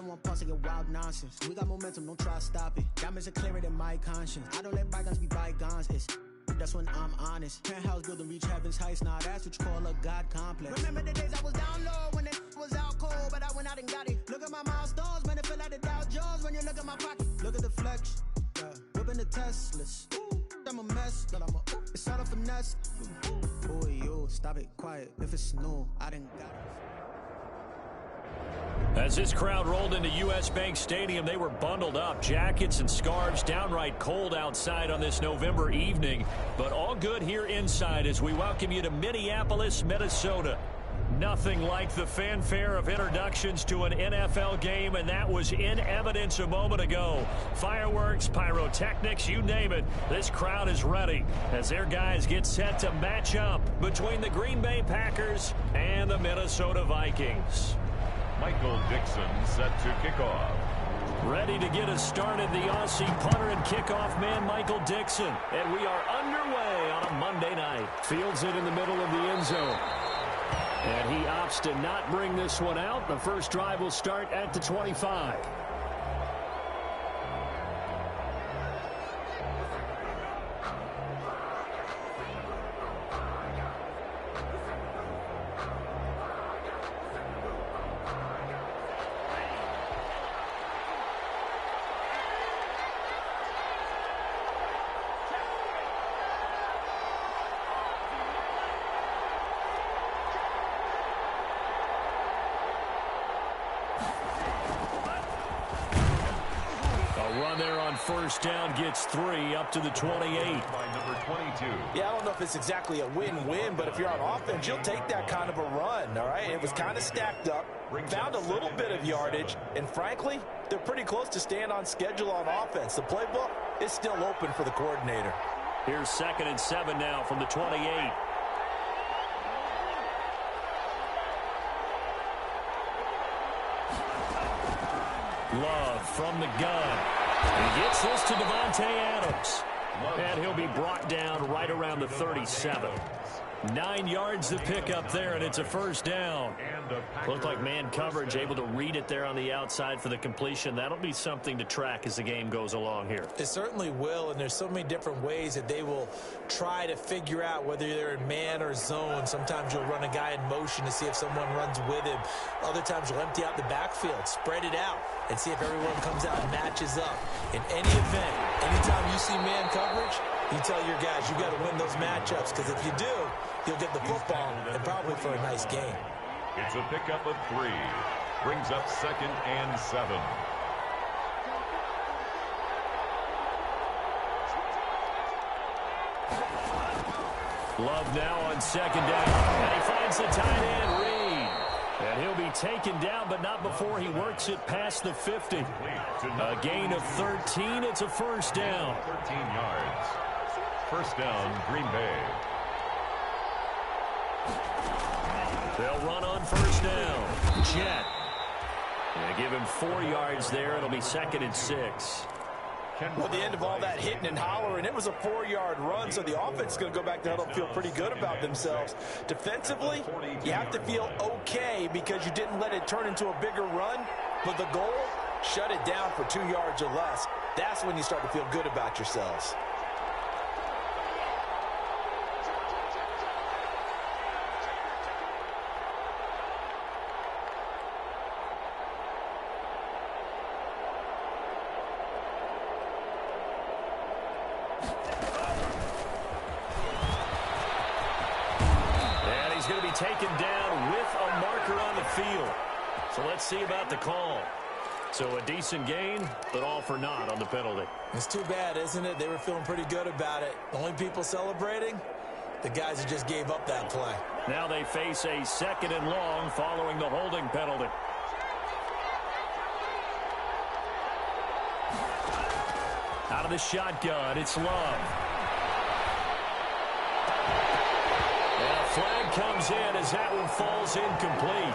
don't want pause to get wild nonsense. We got momentum, don't try to stop it. Diamonds are clearer than my conscience. I don't let bygones be bygones. That's when I'm honest. Penthouse building, reach heaven's heights. Nah, that's what you call a God complex. Remember the days I was down low when it was out cold, but I went out and got it. Look at my milestones, man, it feel like the Dow Jones when you look at my pocket. Look at the flex, yeah. Whipping the Teslas. I'm a mess, but it's all a finesse. Boy, you stop it, quiet. If it's new, I didn't got it. As this crowd rolled into U.S. Bank Stadium, they were bundled up, jackets and scarves, downright cold outside on this November evening. But all good here inside as we welcome you to Minneapolis, Minnesota. Nothing like the fanfare of introductions to an NFL game, and that was in evidence a moment ago. Fireworks, pyrotechnics, you name it. This crowd is ready as their guys get set to match up between the Green Bay Packers and the Minnesota Vikings. Michael Dixon set to kick off. Ready to get us started, the Aussie punter and kickoff man, Michael Dixon. And we are underway on a Monday night. Fields it in the middle of the end zone. And he opts to not bring this one out. The first drive will start at the 25. First down gets 3 up to the 28. By number 22. Yeah, I don't know if it's exactly a win-win, but if you're on offense, you'll take that kind of a run, all right? It was kind of stacked up, found a little bit of yardage, and frankly, they're pretty close to staying on schedule on offense. The playbook is still open for the coordinator. Here's 2nd and 7 now from the 28. Love from the gun. He gets this to Devontae Adams. And he'll be brought down right around the 37. 9 yards to pick up there, and it's a first down. Looked like man coverage, able to read it there on the outside for the completion. That'll be something to track as the game goes along here. It certainly will, and there's so many different ways that they will try to figure out whether they're in man or zone. Sometimes you'll run a guy in motion to see if someone runs with him. Other times you'll empty out the backfield, spread it out, and see if everyone comes out and matches up. In any event, anytime you see man coverage, you tell your guys you got to win those matchups, because if you do, you'll get the football and probably for a nice game. It's a pickup of 3. Brings up 2nd and 7. Love now on 2nd down. And he finds the tight end, Reed. And he'll be taken down, but not before he works it past the 50. A gain of 13. It's a first down. 13 yards. First down, Green Bay. They'll run on first down. Jet. And give him 4 yards there. It'll be 2nd and 6. Well, at the end of all that hitting and hollering, it was a 4-yard run, so the offense is going to go back to huddle and feel pretty good about themselves. Defensively, you have to feel okay because you didn't let it turn into a bigger run, but the goal, shut it down for 2 yards or less. That's when you start to feel good about yourselves. Taken down with a marker on the field. So let's see about the call. So a decent gain, but all for naught on the penalty. It's too bad, isn't it? They were feeling pretty good about it. The only people celebrating, the guys who just gave up that play. Now they face a 2nd and long following the holding penalty. Out of the shotgun, it's Love. Flag comes in as that one falls incomplete.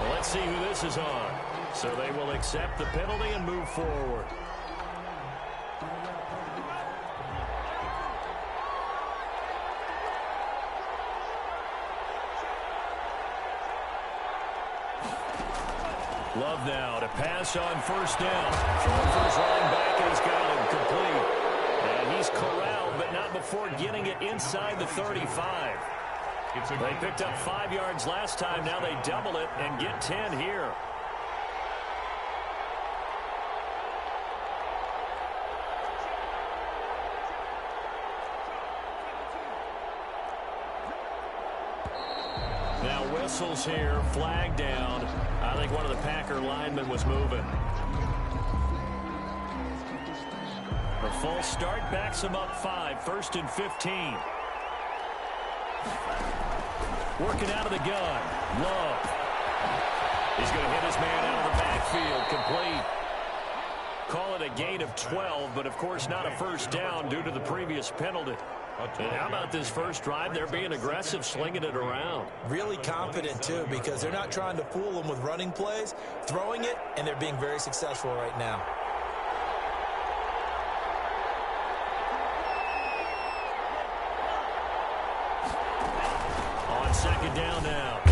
Well, let's see who this is on. So they will accept the penalty and move forward. Love now to pass on first down. Throwing for his running back, and he's got him complete. And he's corralled, but not before getting it inside the 35. They picked up 5 yards last time. Now they double it and get 10 here. Now whistles here, flag down. I think one of the Packer linemen was moving. A false start backs him up 5, 1st and 15. Working out of the gun. Love. He's going to hit his man out of the backfield. Complete. Call it a gain of 12, but of course not a first down due to the previous penalty. And how about this first drive? They're being aggressive, slinging it around. Really confident, too, because they're not trying to fool them with running plays, throwing it, and they're being very successful right now. On second down now.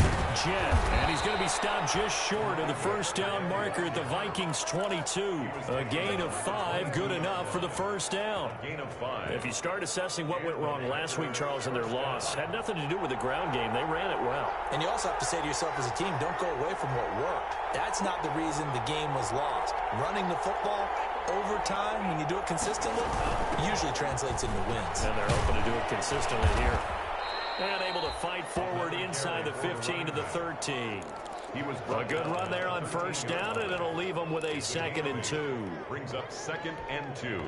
Jet, and he's going to be stopped just short of the first down marker at the Vikings 22. A gain of 5, good enough for the first down. Gain of 5. If you start assessing what went wrong last week, Charles, in their loss, had nothing to do with the ground game. They ran it well. And you also have to say to yourself as a team, don't go away from what worked. That's not the reason the game was lost. Running the football over time, when you do it consistently, usually translates into wins. And they're hoping to do it consistently here. And able to fight forward inside the 15 to the 13. He was a good run there on first down, and it'll leave them with a 2nd and 2. Brings up 2nd and 2. And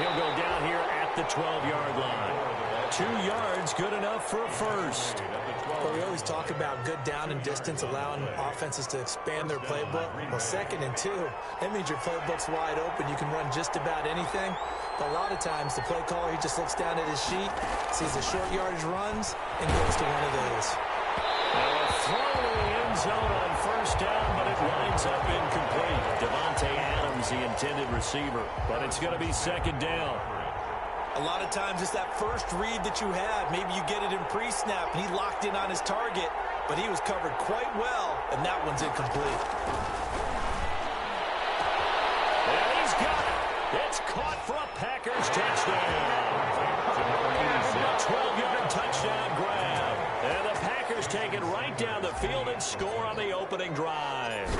he'll go down here at the 12-yard line. 2 yards, good enough for a first. Well, we always talk about good down and distance, allowing offenses to expand their playbook. Well, 2nd and 2, that means your playbook's wide open. You can run just about anything. But a lot of times, the play caller, he just looks down at his sheet, sees the short yardage runs, and goes to one of those. A throw in the end zone on first down, but it winds up incomplete. Devontae Adams, the intended receiver. But it's going to be 2nd down. A lot of times it's that first read that you have. Maybe you get it in pre-snap, and he locked in on his target, but he was covered quite well, and that one's incomplete. And he's got it. It's caught for a Packers touchdown. A 12-yard touchdown grab. And the Packers take it right down the field and score on the opening drive.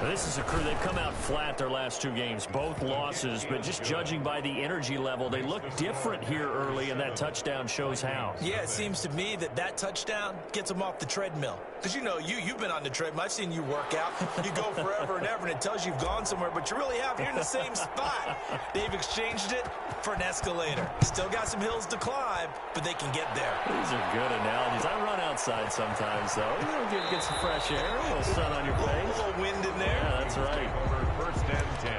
This is a crew. They've come out flat their last 2 games, both losses, but just judging by the energy level, they look different here early, and that touchdown shows how. Yeah, it seems to me that touchdown gets them off the treadmill. Because, you know, you've been on the treadmill. I've seen you work out. You go forever and ever, and it tells you you've gone somewhere, but you really have. You're in the same spot. They've exchanged it for an escalator. Still got some hills to climb, but they can get there. These are good analogies. I run outside sometimes, though. You know, get some fresh air, a little sun on your face. A little wind in there. Yeah, that's right. Over 1st and 10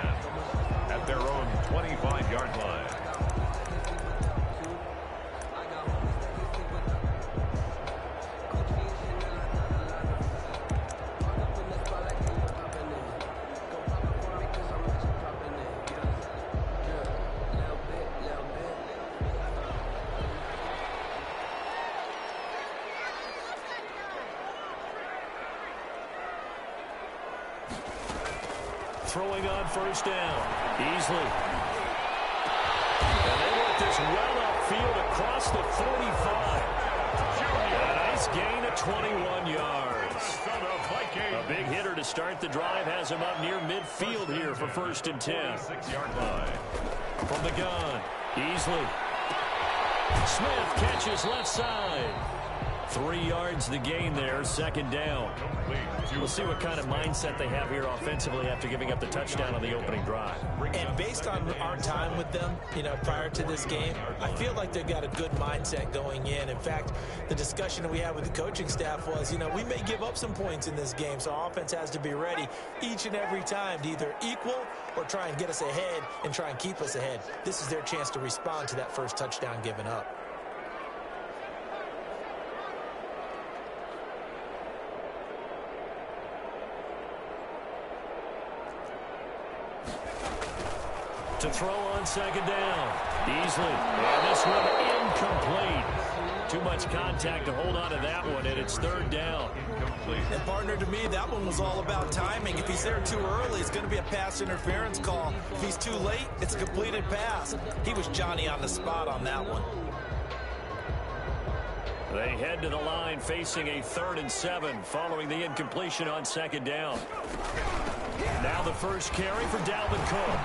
at their own 25-yard line. Throwing on first down. Easily. And they work this well upfield across the 45. A nice gain of 21 yards. A big hitter to start the drive has him up near midfield here for 1st and 10. 6-yard line. From the gun. Easily. Smith catches left side. 3 yards the gain there, 2nd down. We'll see what kind of mindset they have here offensively after giving up the touchdown on the opening drive. And based on our time with them, you know, prior to this game, I feel like they've got a good mindset going in. In fact, the discussion that we had with the coaching staff was, you know, we may give up some points in this game, so our offense has to be ready each and every time to either equal or try and get us ahead and try and keep us ahead. This is their chance to respond to that first touchdown given up. To throw on second down. Easily. And this one incomplete. Too much contact to hold on to that one, and it's third down. And partner, to me, that one was all about timing. If he's there too early, it's going to be a pass interference call. If he's too late, it's a completed pass. He was Johnny on the spot on that one. They head to the line facing a 3rd and 7 following the incompletion on second down. Now the first carry for Dalvin Cook.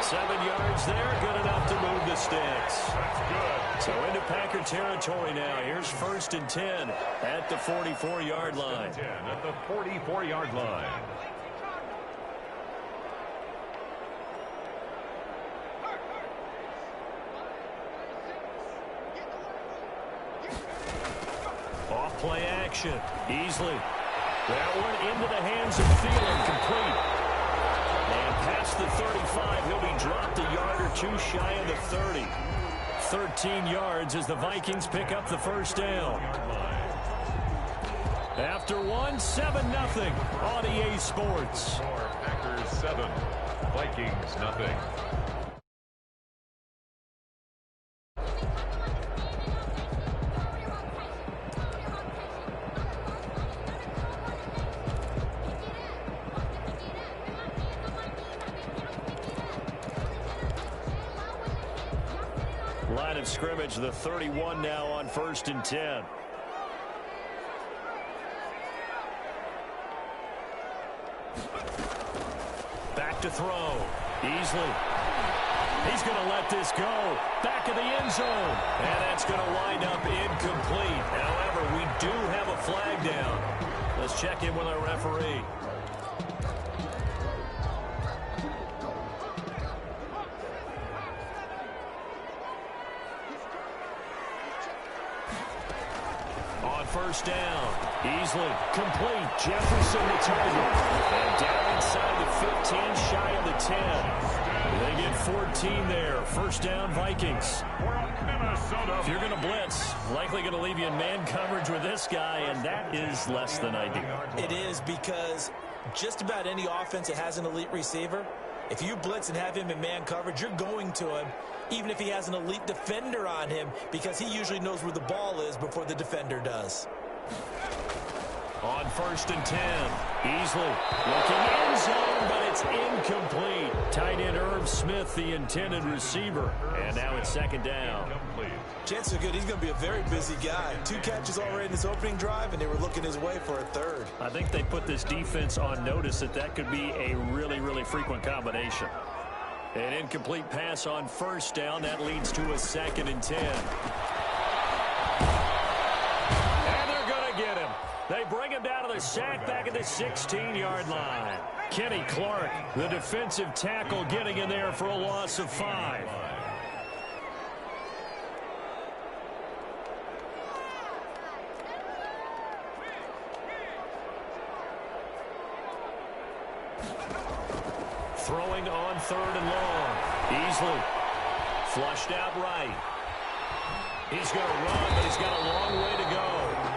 7 yards there, good enough to move the sticks. That's good. So into Packer territory now. Here's 1st and 10 at the 44-yard line. 10 at the 44-yard line. Off play action. Easily. That one into the hands of Thielen, complete. And past the 35, he'll be dropped a yard or two shy of the 30. 13 yards as the Vikings pick up the first down. After one, 7-0 on EA Sports. Packers 7, Vikings nothing. Line of scrimmage, the 31 now on 1st and 10. Back to throw. Easily. He's going to let this go. Back of the end zone. And that's going to wind up incomplete. However, we do have a flag down. Let's check in with our referee. First down. Easily. Complete. Jefferson the target. And down inside the 15, shy of the 10. They get 14 there. First down, Vikings. If you're going to blitz, likely going to leave you in man coverage with this guy, and that is less than ideal. It is, because just about any offense that has an elite receiver, if you blitz and have him in man coverage, you're going to him, even if he has an elite defender on him, because he usually knows where the ball is before the defender does. On 1st and 10, easily looking end zone, but it's incomplete. Tight end Irv Smith, the intended receiver. And now it's 2nd down. Chances are good he's going to be a very busy guy. 2 catches already in this opening drive, and they were looking his way for a 3rd. I think they put this defense on notice that could be a really, really frequent combination. An incomplete pass on 1st down. That leads to a 2nd and 10. And they're going to get him. They bring him down to the sack back at the 16-yard line. Kenny Clark, the defensive tackle, getting in there for a loss of 5. Throwing on 3rd and long. Easily. Flushed out right. He's going to run, but he's got a long way to go.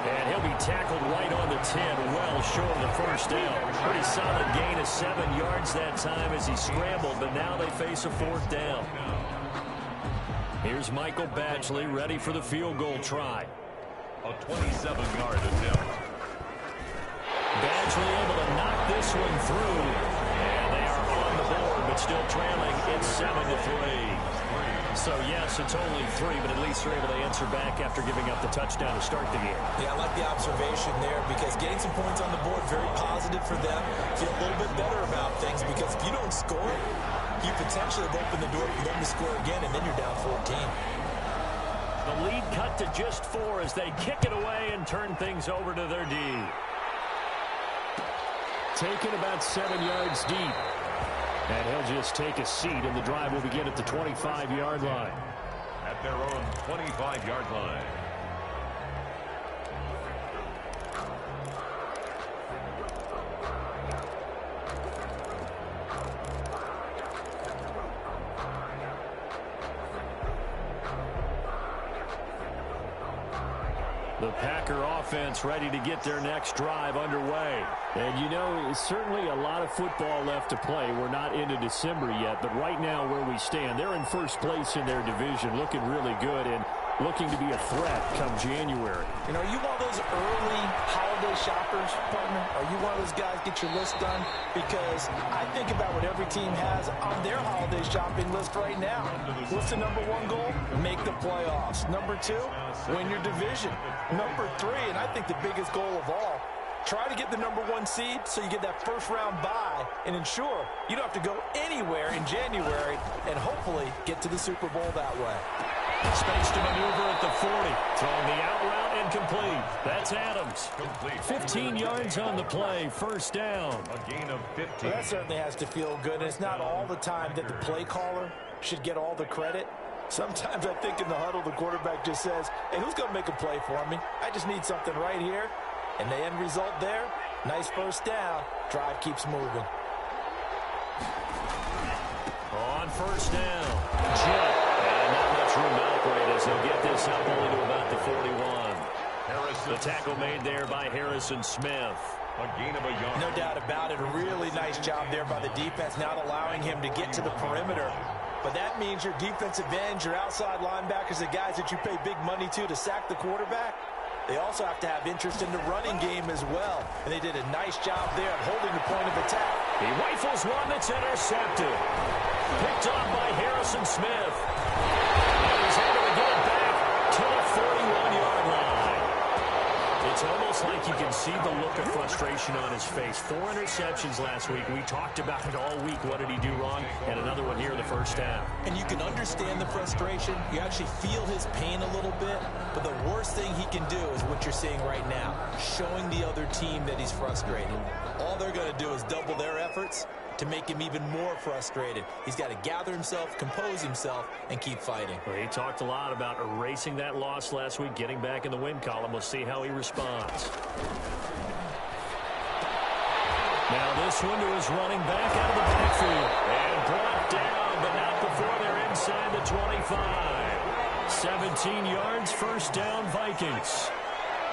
And he'll be tackled right on the 10, well short of the first down. Pretty solid gain of 7 yards that time as he scrambled, but now they face a 4th down. Here's Michael Badgley ready for the field goal try. A 27-yard attempt. Badgley able to knock this one through. And they are on the board, but still trailing. It's 7-3. So, yes, it's only 3, but at least they're able to answer back after giving up the touchdown to start the game. Yeah, I like the observation there, because getting some points on the board, very positive for them. Feel a little bit better about things, because if you don't score, you potentially have opened the door for them to score again, and then you're down 14. The lead cut to just 4 as they kick it away and turn things over to their D. Taken about 7 yards deep. And he'll just take a seat, and the drive will begin at the 25-yard line. At their own 25-yard line. The Packer offense ready to get their next drive underway. And, you know, certainly a lot of football left to play. We're not into December yet, but right now where we stand, they're in first place in their division, looking really good and looking to be a threat come January. You know, are you one of those early holiday shoppers, partner? Are you one of those guys get your list done? Because I think about what every team has on their holiday shopping list right now. What's the number one goal? Make the playoffs. Number two, win your division. Number three, and I think the biggest goal of all, try to get the number one seed so you get that first round bye and ensure you don't have to go anywhere in January and hopefully get to the Super Bowl that way. Space to maneuver at the 40. Throwing the out route and complete. That's Adams. 15 yards on the play. First down. A gain of 15. Well, that certainly has to feel good. And it's not all the time that the play caller should get all the credit. Sometimes I think in the huddle, the quarterback just says, hey, who's going to make a play for me? I just need something right here. And the end result there, nice first down. Drive keeps moving. On first down. Jet. And not much room to operate as they'll get this up only to about the 41. The tackle made there by Harrison Smith. A gain of a yard. No doubt about it. A really nice job there by the defense, not allowing him to get to the perimeter. But that means your defensive ends, your outside linebackers, the guys that you pay big money to sack the quarterback, they also have to have interest in the running game as well. And they did a nice job there of holding the point of attack. He rifles one that's intercepted. Picked off by Harrison Smith. And he's able to get it back to the 41-yard line. It's almost like you can see the look of frustration on his face. 4 interceptions last week. We talked about it all week. What did he do wrong? And another one here in the first half. And you can understand the frustration. You actually feel his pain a little bit. But the worst thing he can do is what you're seeing right now, showing the other team that he's frustrated. All they're going to do is double their efforts to make him even more frustrated. He's got to gather himself, compose himself, and keep fighting. Well, he talked a lot about erasing that loss last week, getting back in the win column. We'll see how he responds. Now this one to his running back out of the backfield. And brought down, but not before they're inside the 25. 17 yards, first down, Vikings.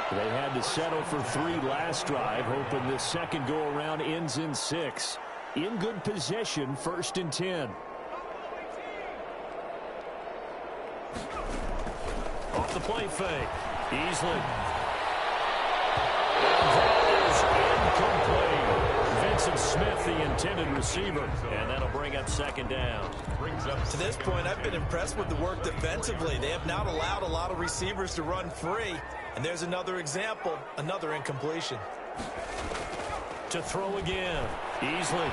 They had to settle for 3 last drive, hoping this second go-around ends in 6. In good possession, 1st and 10. Off the play fake. Easley. And that is incomplete. Vincent Smith, the intended receiver. And that'll bring up 2nd down. To this point, I've been impressed with the work defensively. They have not allowed a lot of receivers to run free. And there's another example, another incompletion. To throw again. Easley.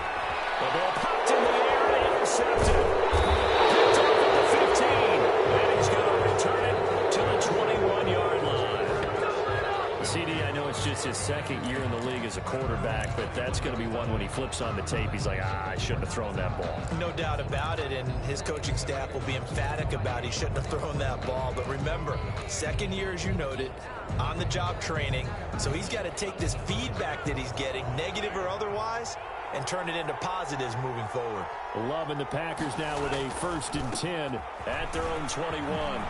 The ball popped in the air and intercepted. Picked off at the 15. And he's going to return it to the 21-yard line. CD, I know it's just his 2nd year in the league as a quarterback, but that's going to be one when he flips on the tape, he's like, I shouldn't have thrown that ball. No doubt about it, and his coaching staff will be emphatic about he shouldn't have thrown that ball. But remember, 2nd year, as you noted, on-the-job training, so he's got to take this feedback that he's getting, negative or otherwise, and turn it into positives moving forward. Loving the Packers now with a 1st and 10 at their own 21.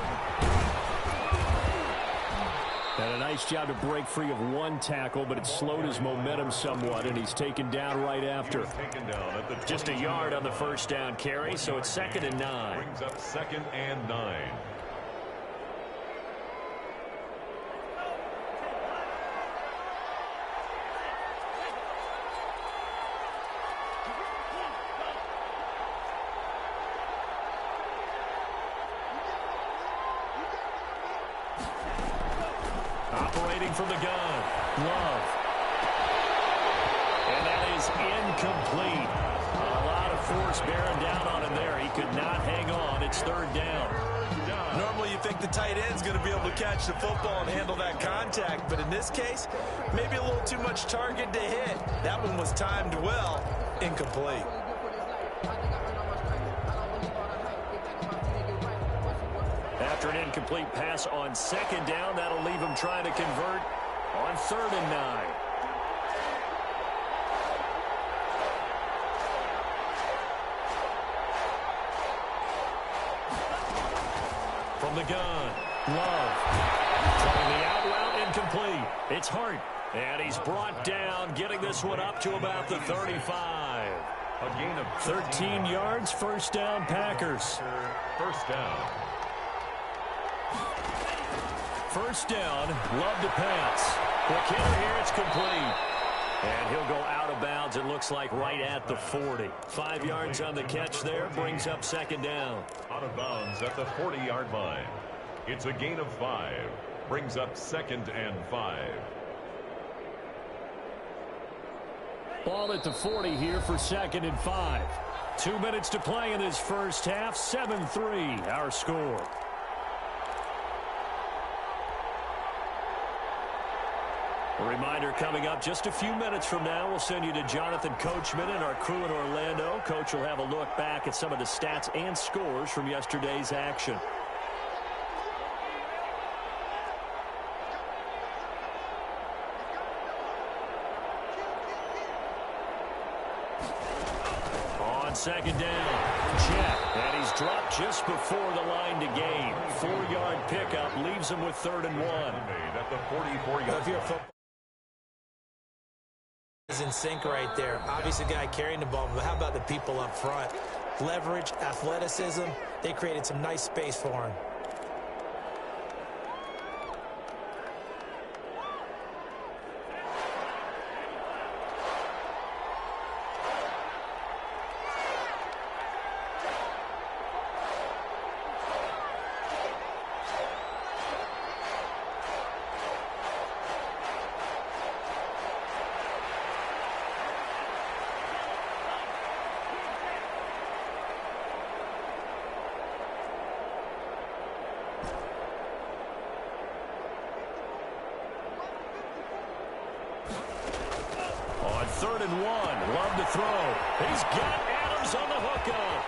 And a nice job to break free of 1 tackle, but it slowed his momentum somewhat, and he's taken down right after. Just a yard on the first down carry, so it's 2nd and 9. Brings up 2nd and 9. Operating from the gun, Love. And that is incomplete. A lot of force bearing down on him there. He could not hang on. It's 3rd down. Normally you think the tight end's going to be able to catch the football and handle that contact, but in this case, maybe a little too much target to hit. That one was timed well, incomplete. After an incomplete pass on 2nd down, that'll leave him trying to convert on 3rd and 9. From the gun, Love. Trying the out route It's Hart. And he's brought down, getting this one up to about the 35. A gain of 13 yards, first down, Packers. First down. First down, Love to pass. McKinnon here, it's complete. And he'll go out of bounds, it looks like, right at the 40. 5 yards on the catch there, brings up second down. Out of bounds at the 40-yard line. It's a gain of 5. Brings up 2nd and 5. Ball at the 40 here for 2nd and 5. 2 minutes to play in this first half. 7-3 our score. A reminder coming up just a few minutes from now, we'll send you to Jonathan Coachman and our crew in Orlando. Coach will have a look back at some of the stats and scores from yesterday's action. On second down, Jet, and he's dropped just before the line to gain. 4-yard pickup leaves him with 3rd and 1. Made at the 44-yard line. Is in sync right there. Obviously, the guy carrying the ball, but how about the people up front? Leverage, athleticism. They created some nice space for him. On 3rd and 1, Love to throw. He's got Adams on the hookup.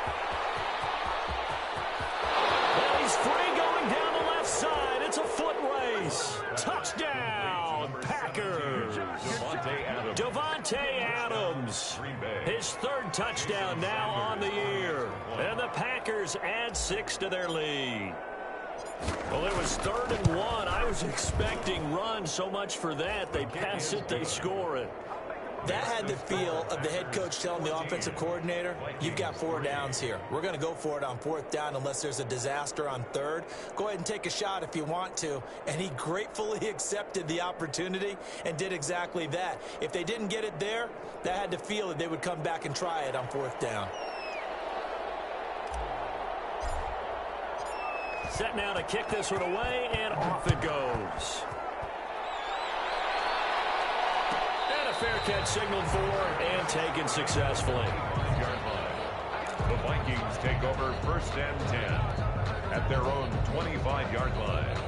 And he's free going down the left side. It's a foot race. Touchdown, Packers. Devontae Adams. His 3rd touchdown now on the year. And the Packers add 6 to their lead. Well, it was 3rd and 1. I was expecting run so much for that. They pass it, they score it. That had the feel of the head coach telling the offensive coordinator, you've got 4 downs here. We're going to go for it on 4th down unless there's a disaster on 3rd. Go ahead and take a shot if you want to. And he gratefully accepted the opportunity and did exactly that. If they didn't get it there, that had the feel that they would come back and try it on 4th down. Set now to kick this one away, and off it goes. And a fair catch signaled for and taken successfully. Yard line. The Vikings take over 1st and 10 at their own 25-yard line.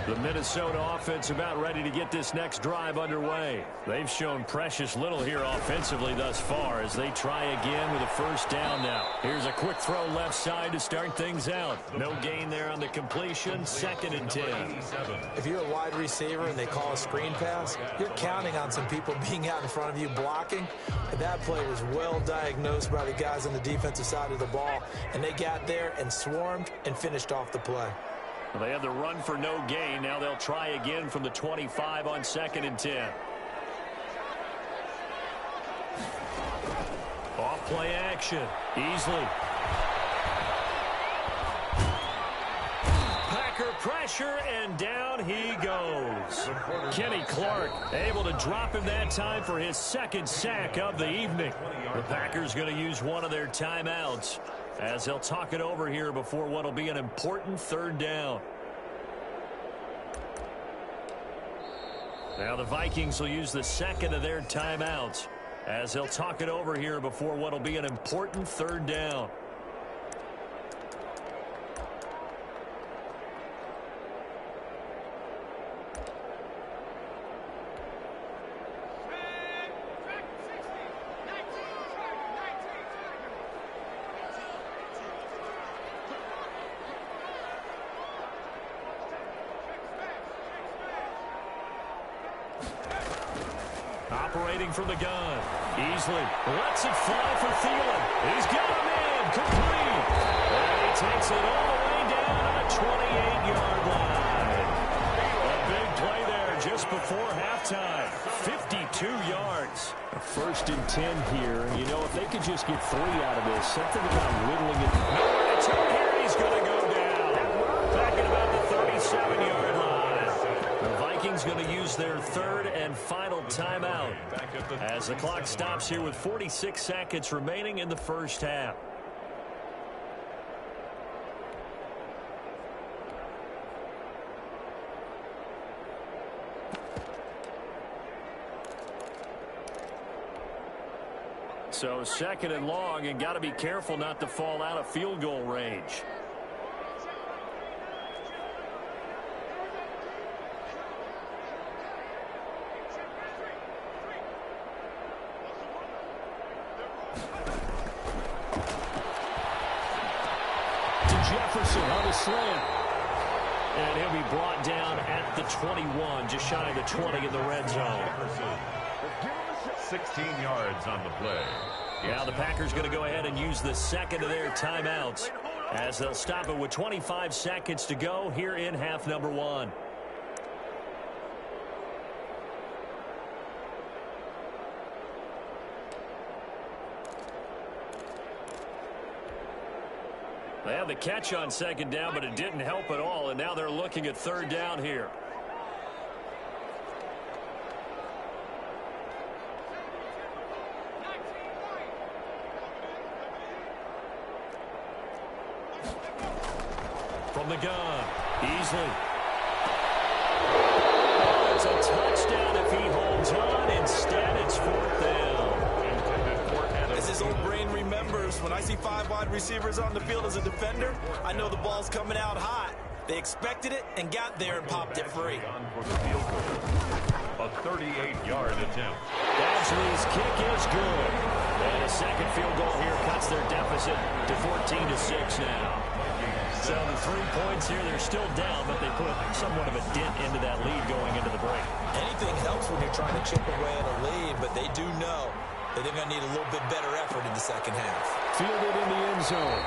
The Minnesota offense about ready to get this next drive underway. They've shown precious little here offensively thus far as they try again with a 1st down now. Here's a quick throw left side to start things out. No gain there on the completion. 2nd and 10. If you're a wide receiver and they call a screen pass, you're counting on some people being out in front of you blocking. That play was well diagnosed by the guys on the defensive side of the ball, and they got there and swarmed and finished off the play. Well, they had the run for no gain. Now they'll try again from the 25 on 2nd and 10. Off play action. Easily. Packer pressure, and down he goes. Kenny Clark able to drop him that time for his 2nd sack of the evening. The Packers going to use one of their timeouts as they'll talk it over here before what will be an important 3rd down. Now the Vikings will use the 2nd of their timeouts as they'll talk it over here before what will be an important 3rd down. waiting from the gun. Easily lets it fly for Thielen. He's got him in. Complete. And he takes it all the way down to the 28-yard line. A big play there just before halftime. 52 yards. A 1st and 10 here. You know, if they could just get 3 out of this, something about whittling it. Nowhere to turn here. He's going to go down. Back at about the 37-yard line. The Vikings going to use their 3rd and final timeout as the clock stops here with 46 seconds remaining in the first half. So 2nd and long, and got to be careful not to fall out of field goal range. To Jefferson on the slant. And he'll be brought down at the 21, just shy of the 20 in the red zone. 16 yards on the play. Now the Packers going to go ahead and use the 2nd of their timeouts as they'll stop it with 25 seconds to go here in half number 1. They had the catch on 2nd down, but it didn't help at all, and now they're looking at 3rd down here. From the gun, Easley. Oh, it's a touchdown if he holds on. Instead, it's 4th down. As his old brain remembers, when I see 5 wide receivers on the field as a defender, I know the ball's coming out hot. They expected it and got there and popped it free. A 38-yard attempt. Badgley's kick is good. And a 2nd field goal here cuts their deficit to 14-6 now. So the 3 points here, they're still down, but they put somewhat of a dent into that lead going into the break. Anything helps when you're trying to chip away at a lead, but they do know that they're going to need a little bit better effort in the 2nd half. Fielded in the end zone.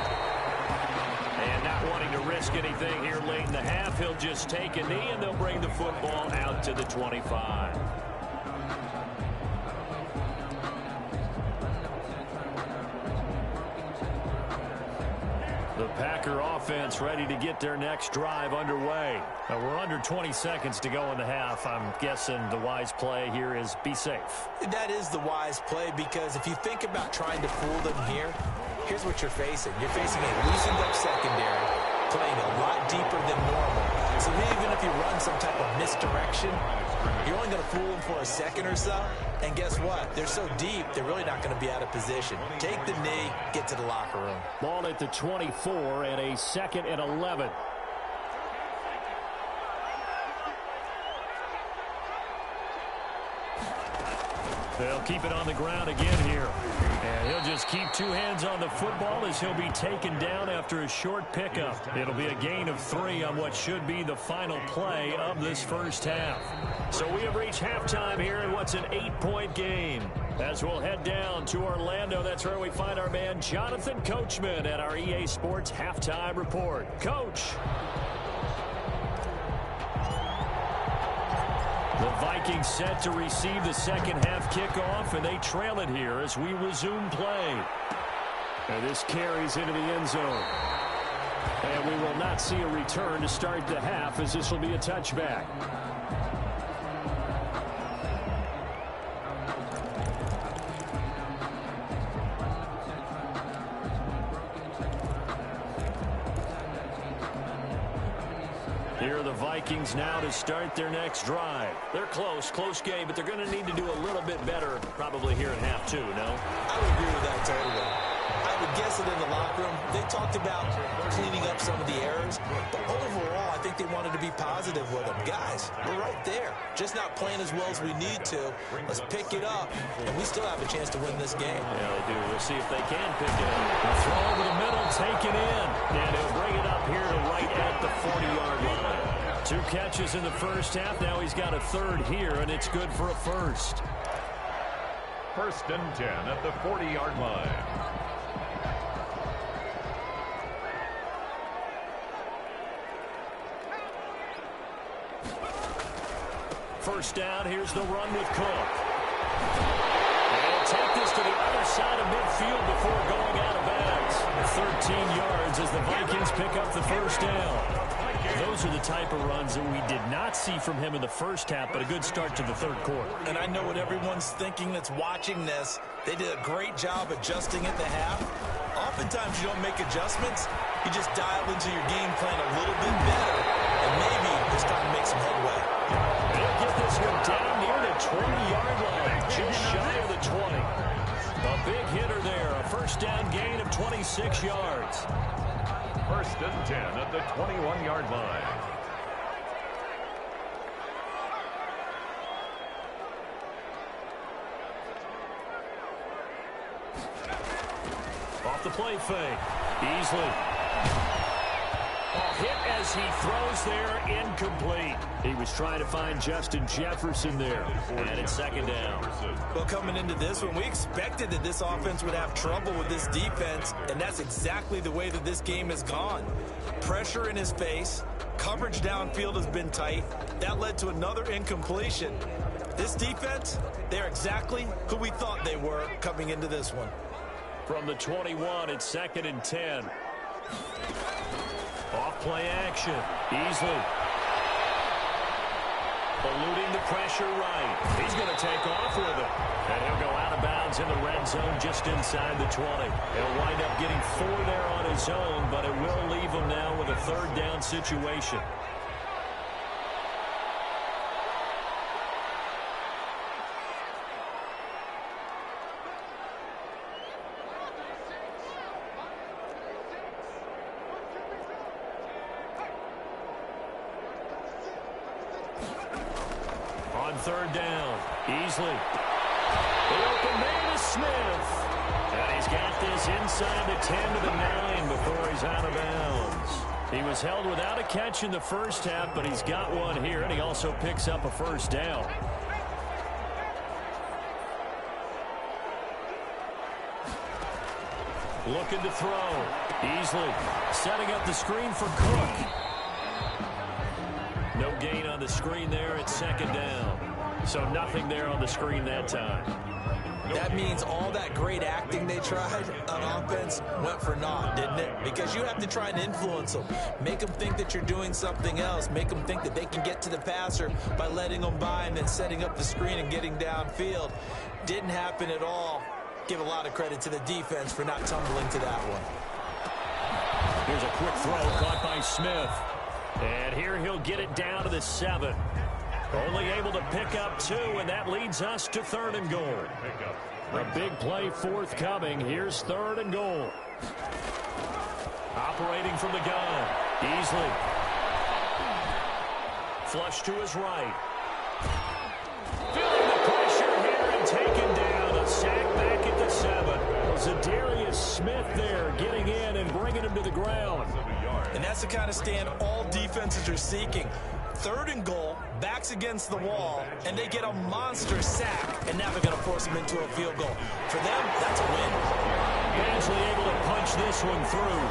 And not wanting to risk anything here late in the half, he'll just take a knee, and they'll bring the football out to the 25. The Packer offense ready to get their next drive underway. We're under 20 seconds to go in the half. I'm guessing the wise play here is be safe. That is the wise play, because if you think about trying to fool them here, here's what you're facing. You're facing a loosened up secondary, playing a lot deeper than normal. So even if you run some type of misdirection, you're only going to fool them for a second or so. And guess what? They're so deep, they're really not going to be out of position. Take the knee, get to the locker room. Ball at the 24 and a 2nd and 11. They'll keep it on the ground again here. And he'll just keep 2 hands on the football as he'll be taken down after a short pickup. It'll be a gain of 3 on what should be the final play of this first half. So we have reached halftime here in what's an 8-point game. As we'll head down to Orlando, that's where we find our man Jonathan Coachman at our EA Sports Halftime Report. Coach. The Vikings set to receive the 2nd half kickoff, and they trail it here as we resume play. And this carries into the end zone. And we will not see a return to start the half, as this will be a touchback. Here are the Vikings now to start their next drive. They're close game, but they're going to need to do a little bit better probably here in half 2, no? I would agree with that totally. I would guess that in the locker room, they talked about cleaning up some of the errors, but overall, I think they wanted to be positive with them. Guys, we're right there, just not playing as well as we need to. Let's pick it up, and we still have a chance to win this game. Yeah, they do. We'll see if they can pick it up. The throw over the middle, taken in, and he'll bring it up here to right at the 40-yard line. 2 catches in the first half. Now he's got a 3rd here, and it's good for a 1st. First and 10 at the 40-yard line. First down, here's the run with Cook. They'll take this to the other side of midfield before going out of bounds. 13 yards as the Vikings pick up the first down. Those are the type of runs that we did not see from him in the first half, but a good start to the third quarter. And I know what everyone's thinking that's watching this. They did a great job adjusting at the half. Oftentimes you don't make adjustments. You just dial into your game plan a little bit better, and maybe it's time to make some headway. They'll get this one down near the 20-yard line, just shy of the 20. A big hitter there, a first down gain of 26 yards. First and 10 at the 21-yard line. Off the play fake. Easily. Hit as he throws there, incomplete. He was trying to find Justin Jefferson there. And it's second down. Well, coming into this one, we expected that this offense would have trouble with this defense, and that's exactly the way that this game has gone. Pressure in his face. Coverage downfield has been tight. That led to another incompletion. This defense, they're exactly who we thought they were coming into this one. From the 21, it's second and 10. Off play action. Easily. Eluding the pressure right. He's going to take off with it. And he'll go out of bounds in the red zone just inside the 20. He'll wind up getting 4 there on his own, but it will leave him now with a third down situation. Third down. Easily. The open man is Smith. And he's got this inside the 10 to the 9 before he's out of bounds. He was held without a catch in the first half, but he's got one here, and he also picks up a first down. Looking to throw. Easily. Setting up the screen for Cook. No gain on the screen there. It's second down. So nothing there on the screen that time. That means all that great acting they tried on offense went for naught, didn't it? Because you have to try and influence them. Make them think that you're doing something else. Make them think that they can get to the passer by letting them by and then setting up the screen and getting downfield. Didn't happen at all. Give a lot of credit to the defense for not tumbling to that one. Here's a quick throw caught by Smith. And here he'll get it down to the 7. Only able to pick up 2, and that leads us to third and goal. A big play forthcoming. Here's third and goal. Operating from the gun. Easily. Flush to his right. Feeling the pressure here and taken down. A sack back at the 7. Zadarius Smith there getting in and bringing him to the ground. And that's the kind of stand all defenses are seeking. Third and goal, backs against the wall, and they get a monster sack, and now they're going to force them into a field goal. For them, that's a win. Eventually able to punch this one through,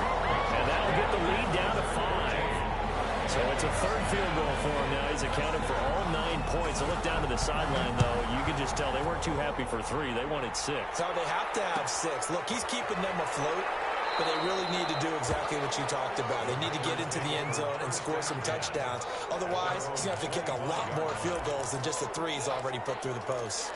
and that'll get the lead down to 5. So it's a third field goal for him now. He's accounted for all 9 points. I look down to the sideline, though. You can just tell they weren't too happy for 3. They wanted 6. So they have to have 6. Look, he's keeping them afloat. But they really need to do exactly what you talked about. They need to get into the end zone and score some touchdowns. Otherwise, he's going to have to kick a lot more field goals than just the 3 he's already put through the post.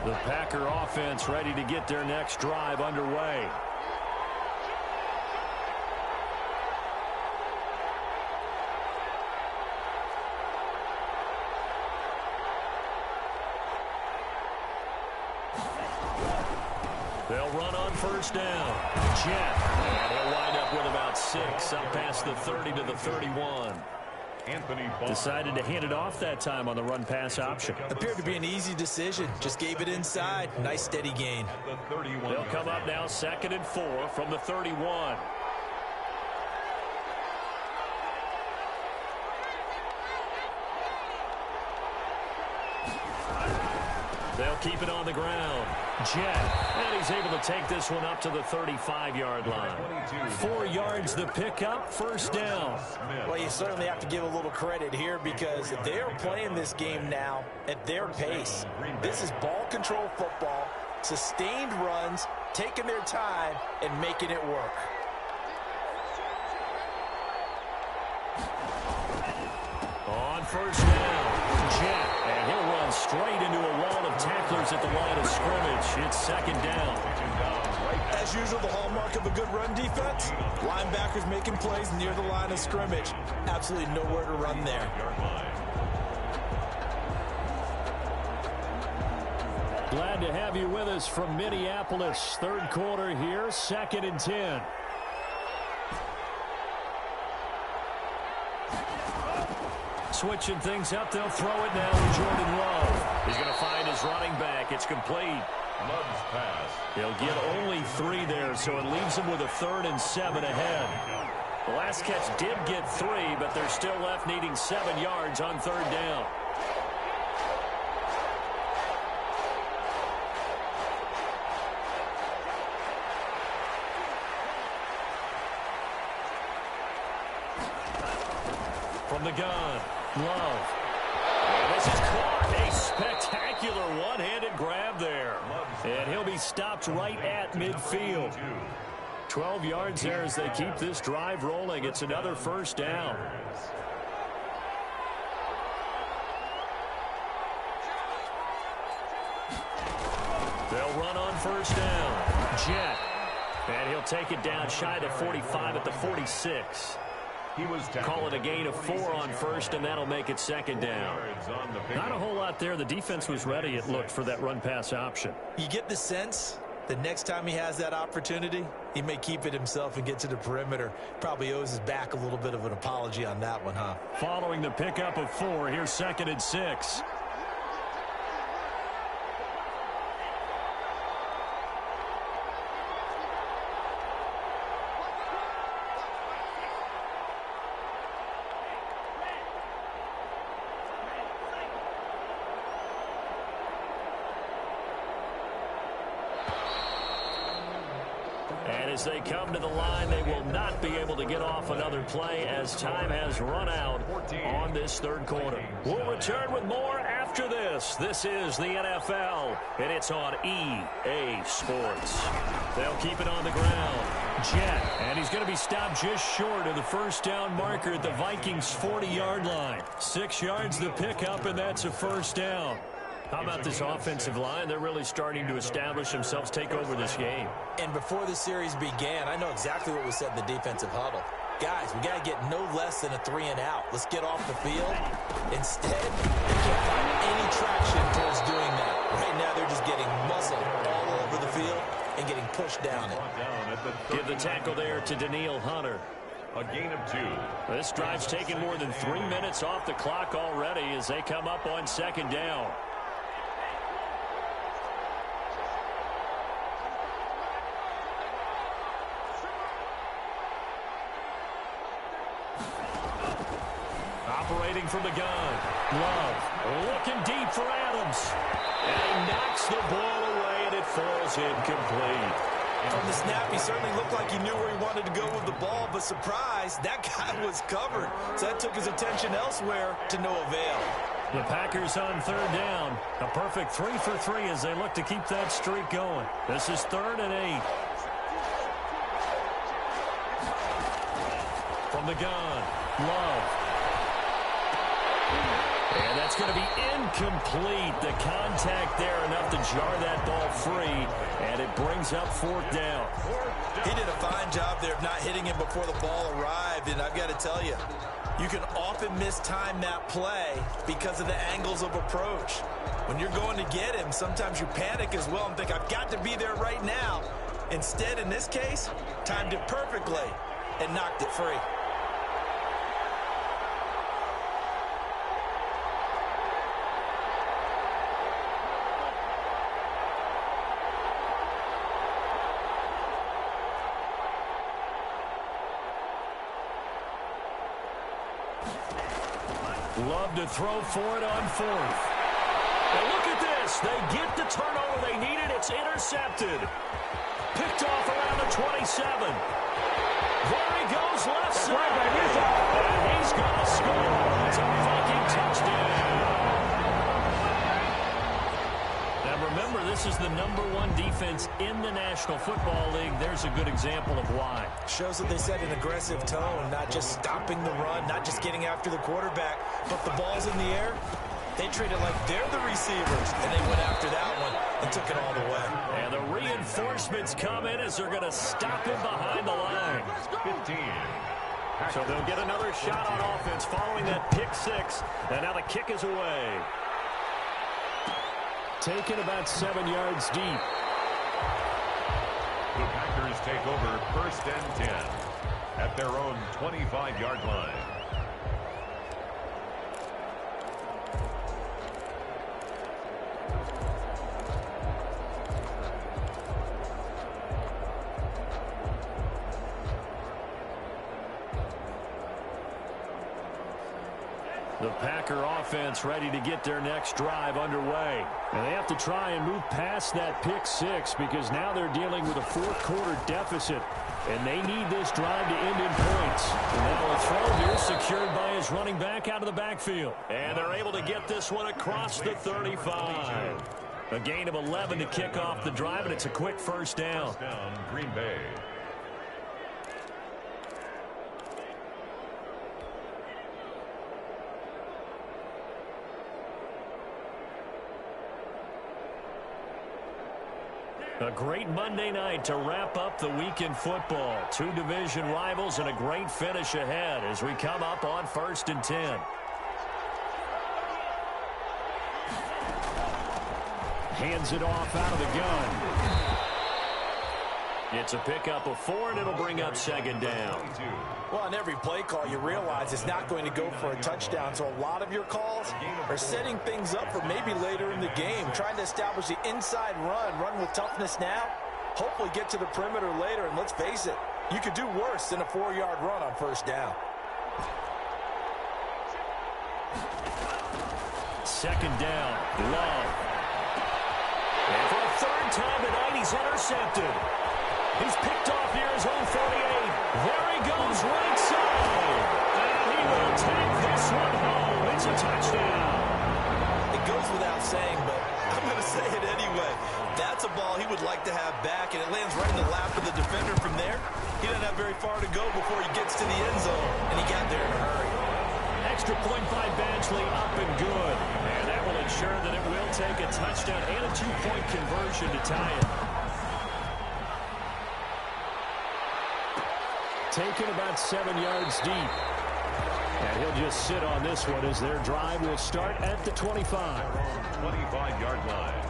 The Packer offense ready to get their next drive underway. They'll run on first down. Jet. And he'll wind up with about 6 up past the 30 to the 31. Decided to hand it off that time on the run-pass option. Appeared to be an easy decision. Just gave it inside. Nice steady gain. They'll come up now 2nd and 4 from the 31. They'll keep it on the ground. Jet, and he's able to take this one up to the 35-yard line. 4 yards the pickup, first down. Well, you certainly have to give a little credit here because they're playing this game now at their pace. This is ball control football, sustained runs, taking their time, and making it work. On first down, Jet, and he'll run straight into a wall of tacklers at the line of scrimmage. It's second down. As usual, the hallmark of a good run defense, linebackers making plays near the line of scrimmage. Absolutely nowhere to run there. Glad to have you with us from Minneapolis. Third quarter here, 2nd and 10. Switching things up, they'll throw it now to Jordan Love. He's going to find his running back. It's complete. Love's pass. He'll get only 3 there, so it leaves him with a 3rd and 7 ahead. The last catch did get 3, but they're still left needing 7 yards on 3rd down. From the gun, Love. And this is caught. A spectacular one-handed grab there. And he'll be stopped right at midfield. 12 yards there as they keep this drive rolling. It's another first down. They'll run on first down. Jet. And he'll take it down shy of the 45 at the 46. Call it a gain of 4 on first, and that'll make it second down. Not a whole lot there. The defense was ready, it looked, for that run-pass option. You get the sense that next time he has that opportunity, he may keep it himself and get to the perimeter. Probably owes his back a little bit of an apology on that one, huh? Following the pickup of 4, here's 2nd and 6. As they come to the line, they will not be able to get off another play as time has run out on this third quarter. We'll return with more after this. This is the NFL, and it's on EA Sports. They'll keep it on the ground. Jet, and he's going to be stopped just short of the first down marker at the Vikings' 40-yard line. 6 yards the pickup, and that's a first down. How about this offensive line? They're really starting to establish themselves, take over this game. And before the series began, I know exactly what was said in the defensive huddle. Guys, we got to get no less than a 3-and-out. Let's get off the field. Instead, they can't find any traction towards doing that. Right now, they're just getting muscled all over the field and getting pushed down it. Give the tackle there to Daniil Hunter. A gain of 2. This drive's taken more than 3 minutes off the clock already as they come up on second down. Operating from the gun. Love looking deep for Adams. And he knocks the ball away, and it falls incomplete. From the snap, he certainly looked like he knew where he wanted to go with the ball, but surprise, that guy was covered. So that took his attention elsewhere to no avail. The Packers on third down. A perfect 3 for 3 as they look to keep that streak going. This is 3rd and 8. From the gun, Love. And that's going to be incomplete. The contact there enough to jar that ball free, and it brings up 4th down. He did a fine job there of not hitting him before the ball arrived, and I've got to tell you, you can often mistime that play because of the angles of approach. When you're going to get him, sometimes you panic as well and think, I've got to be there right now. Instead, in this case, timed it perfectly and knocked it free. Love to throw for it on 4th. And look at this. They get the turnover they needed. It's intercepted. Picked off around the 27. There he goes, left side. And he's going to score. It's a Viking touchdown. Now remember, this is the #1 defense in the National Football League. There's a good example of why. Shows that they set an aggressive tone, not just stopping the run, not just getting after the quarterback, but the ball's in the air. They treat it like they're the receivers, and they went after that one and took it all the way. And the reinforcements come in as they're going to stop him behind the line. 15. So they'll get another shot on offense following that pick six. And now the kick is away. Taken about 7 yards deep. The Packers take over 1st and 10 at their own 25-yard line. The Packer offense ready to get their next drive underway. And they have to try and move past that pick six because now they're dealing with a fourth-quarter deficit. And they need this drive to end in points. And now a throw here secured by his running back out of the backfield. And they're able to get this one across the 35. A gain of 11 to kick off the drive, and it's a quick first down. First down, Green Bay. A great Monday night to wrap up the week in football. Two division rivals and a great finish ahead as we come up on 1st and 10. Hands it off out of the gun. It's a pickup of 4, and it'll bring up 2nd down. Well, on every play call, you realize it's not going to go for a touchdown, so a lot of your calls are setting things up for maybe later in the game, trying to establish the inside run with toughness now, hopefully get to the perimeter later, and let's face it, you could do worse than a 4-yard run on 1st down. 2nd down, Love. And for a 3rd time tonight, he's intercepted. He's picked off near his own 48. There he goes, right side. And he will take this one home. It's a touchdown. It goes without saying, but I'm going to say it anyway. That's a ball he would like to have back, and it lands right in the lap of the defender from there. He doesn't have very far to go before he gets to the end zone, and he got there in a hurry. Extra point by Badgley, up and good. And that will ensure that it will take a touchdown and a 2-point conversion to tie it. Taken about 7 yards deep. And he'll just sit on this one as their drive will start at the 25. 25-yard line.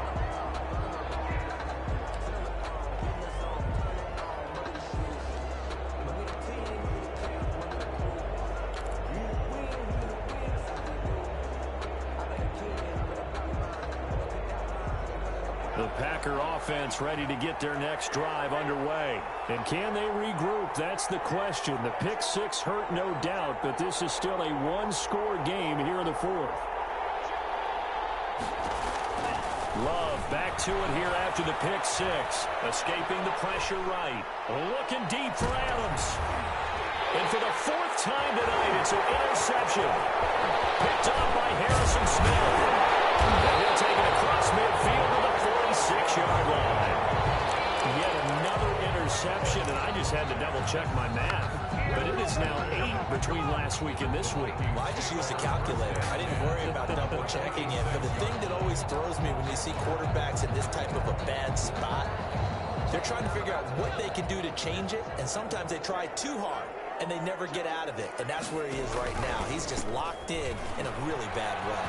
The Packer offense ready to get their next drive underway. And can they regroup? That's the question. The pick six hurt, no doubt, but this is still a one-score game here in the 4th. Love back to it here after the pick six. Escaping the pressure right. Looking deep for Adams. And for the 4th time tonight, it's an interception. Picked up by Harrison Smith. And he'll take it across midfield to the 46-yard line. Yet another interception, and I just had to double-check my math. But it is now 8 between last week and this week. Well, I just used a calculator. I didn't worry about double-checking it. But the thing that always throws me when you see quarterbacks in this type of a bad spot, they're trying to figure out what they can do to change it, and sometimes they try too hard, and they never get out of it. And that's where he is right now. He's just locked in a really bad run.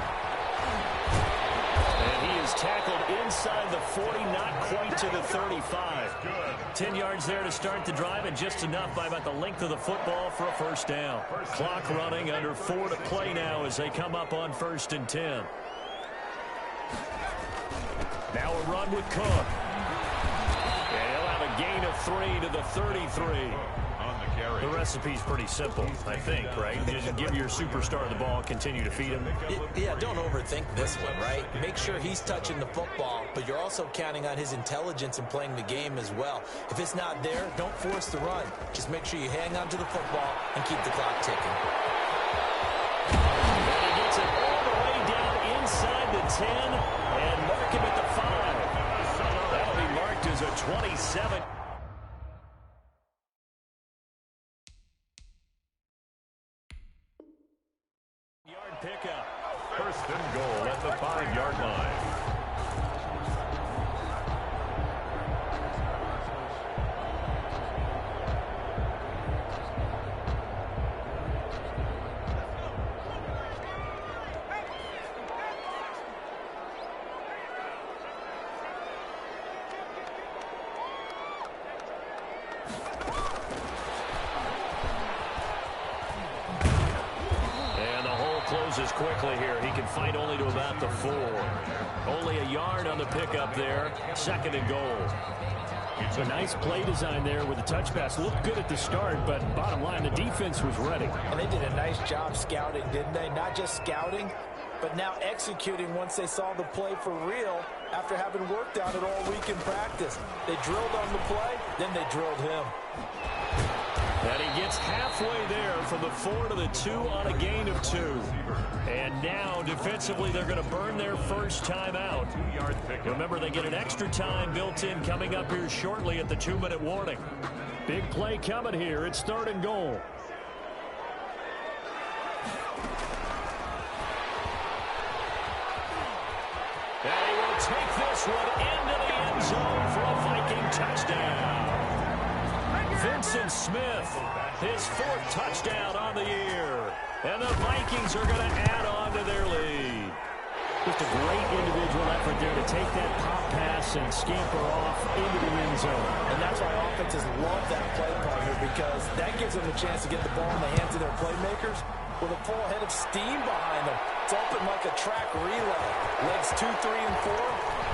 And he is tackled inside the 40, not quite to the 35. 10 yards there to start the drive, and just enough by about the length of the football for a 1st down. Clock running, under 4 to play now as they come up on 1st and 10. Now a run with Cook. And he'll have a gain of 3 to the 33. On the carry. The recipe's pretty simple, I think, right? You just give your superstar the ball, continue to feed him. Yeah, don't overthink this one, right? Make sure he's touching the football, but you're also counting on his intelligence in playing the game as well. If it's not there, don't force the run. Just make sure you hang on to the football and keep the clock ticking. And he gets it all the way down inside the 10 and mark him at the 5. That'll be marked as a 27. Yard pickup. First and goal at the 5-yard line. Closes quickly here. He can fight only to about the 4. Only a yard on the pickup there. Second and goal. It's a nice play design there with the touch pass. Looked good at the start, but bottom line, the defense was ready. And they did a nice job scouting, didn't they? Not just scouting, but now executing once they saw the play for real after having worked on it all week in practice. They drilled on the play, then they drilled him. And he gets halfway there from the 4 to the 2 on a gain of 2. And now, defensively, they're going to burn their first time out. Remember, they get an extra time built in coming up here shortly at the 2-minute warning. Big play coming here. It's third and goal. And he will take this one into the end zone for a Viking touchdown. Vincent Smith, his 4th touchdown on the year. And the Vikings are going to add on to their lead. Just a great individual effort there to take that pop pass and scamper off into the end zone. And that's why offenses love that play partner, because that gives them a chance to get the ball in the hands of their playmakers with a full head of steam behind them. It's open like a track relay. Legs 2, 3, and 4.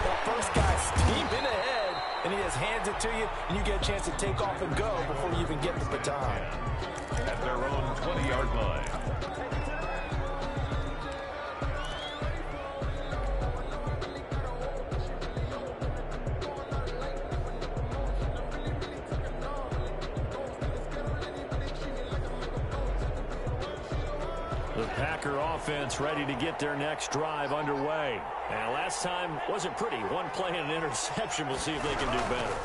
That first guy steaming ahead, and he just hands it to you, and you get a chance to take off and go before you even get the baton. At their own 20-yard line. The Packer offense ready to get their next drive underway. And last time wasn't pretty. One play and an interception. We'll see if they can do better.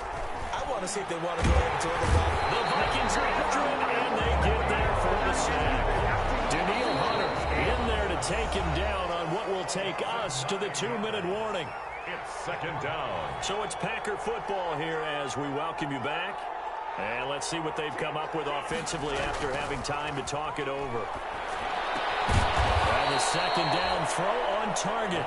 I want to see if they want to go ahead and throw the ball. The Vikings are after him, and they get there for the sack. Daniil Hunter in there to take him down on what will take us to the 2-minute warning. It's second down. So it's Packer football here as we welcome you back. And let's see what they've come up with offensively after having time to talk it over. And the second down throw on target.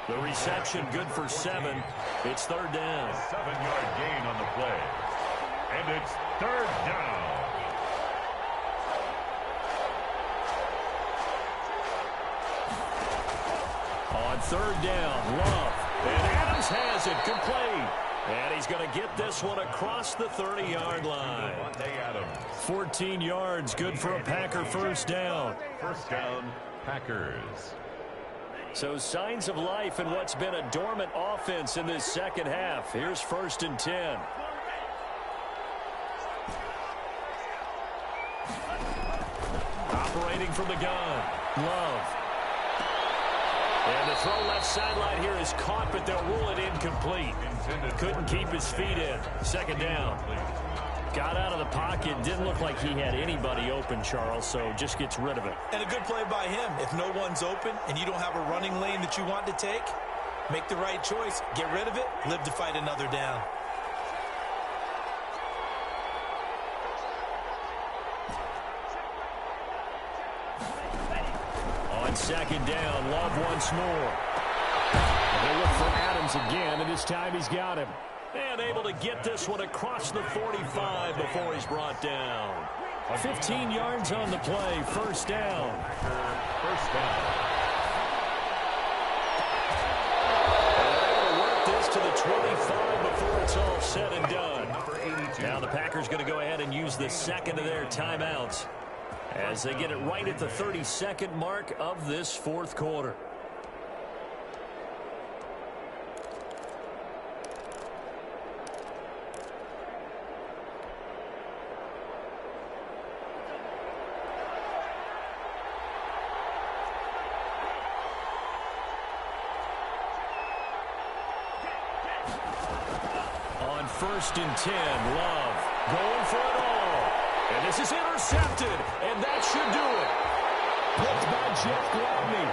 The reception good for 7. It's third down. 7-yard gain on the play. And it's third down. On third down, Love. And Adams has it complete. And he's going to get this one across the 30-yard line. 14 yards, good for a Packer first down. First down, Packers. So signs of life in what's been a dormant offense in this second half. Here's 1st and 10. Operating from the gun, Love. And the throw left sideline here is caught, but they'll rule it incomplete. Couldn't keep his feet in. Second down. Got out of the pocket. Didn't look like he had anybody open, Charles, so just gets rid of it. And a good play by him. If no one's open and you don't have a running lane that you want to take, make the right choice. Get rid of it. Live to fight another down. On second down, Love once more. They look for Adams again, and this time he's got him. And able to get this one across the 45 before he's brought down. 15 yards on the play, first down. First down. And they're able to work this to the 25 before it's all said and done. 82. Now the Packers going to go ahead and use the second of their timeouts as they get it right at the 32nd mark of this fourth quarter. On 1st and 10, Love going for it all. And this is intercepted, and that should do it. Picked by Jeff Gladney.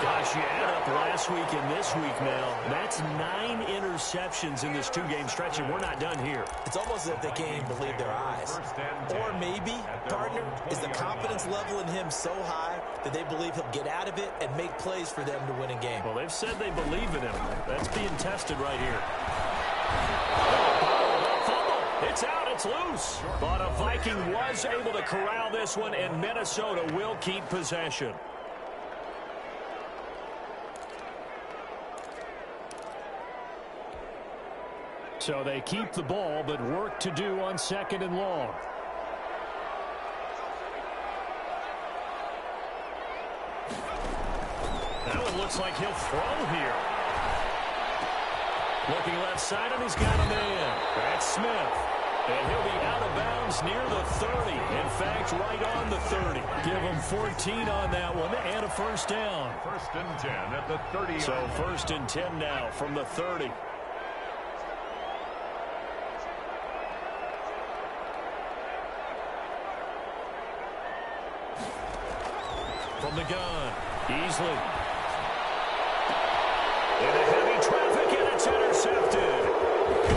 Gosh, you add up last week and this week now. That's 9 interceptions in this two-game stretch, and we're not done here. It's almost as if they can't even believe their eyes. Or maybe, partner, is the confidence level in him so high that they believe he'll get out of it and make plays for them to win a game. Well, they've said they believe in him. That's being tested right here. Fumble. It's out. It's loose. But a Viking was able to corral this one, and Minnesota will keep possession. So they keep the ball, but work to do on 2nd and long. That one looks like he'll throw here. Looking left side, and he's got a man. That's Smith. And he'll be out of bounds near the 30. In fact, right on the 30. Give him 14 on that one and a first down. 1st and 10 at the 30. So 1st and 10 now from the 30. From the gun, Easley. Into heavy traffic, and it's intercepted.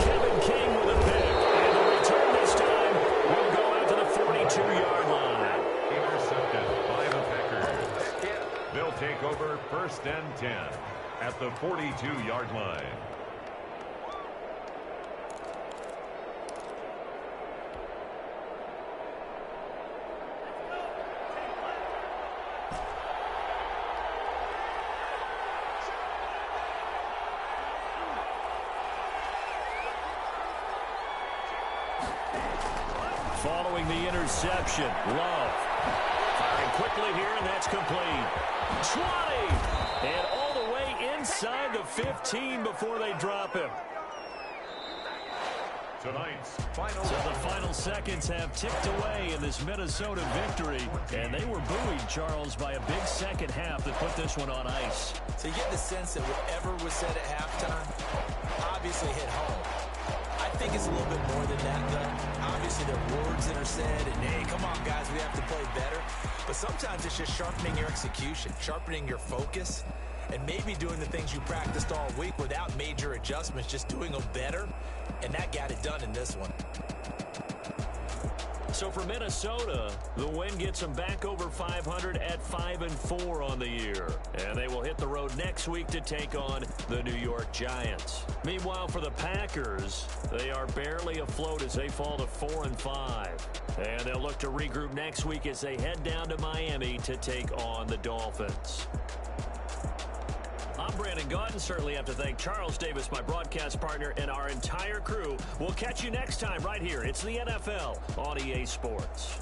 Kevin King with a pick. And the return this time will go out to the 42-yard line. Intercepted by the Packers. They'll take over 1st and 10 at the 42-yard line. Following the interception, Love firing quickly here, and that's complete. 20! And all the way inside the 15 before they drop him. Tonight's final. So the final seconds have ticked away in this Minnesota victory, and they were buoyed, Charles, by a big second half that put this one on ice. So you get the sense that whatever was said at halftime obviously hit home. I think it's a little bit more than that, though. Obviously, there are words that are said, and, hey, come on, guys, we have to play better. But sometimes it's just sharpening your execution, sharpening your focus, and maybe doing the things you practiced all week without major adjustments, just doing them better, and that got it done in this one. So for Minnesota, the win gets them back over 500 at 5-4 on the year. And they will hit the road next week to take on the New York Giants. Meanwhile, for the Packers, they are barely afloat as they fall to 4-5. And they'll look to regroup next week as they head down to Miami to take on the Dolphins. I'm Brandon Gaudin. Certainly have to thank Charles Davis, my broadcast partner, and our entire crew. We'll catch you next time right here. It's the NFL on EA Sports.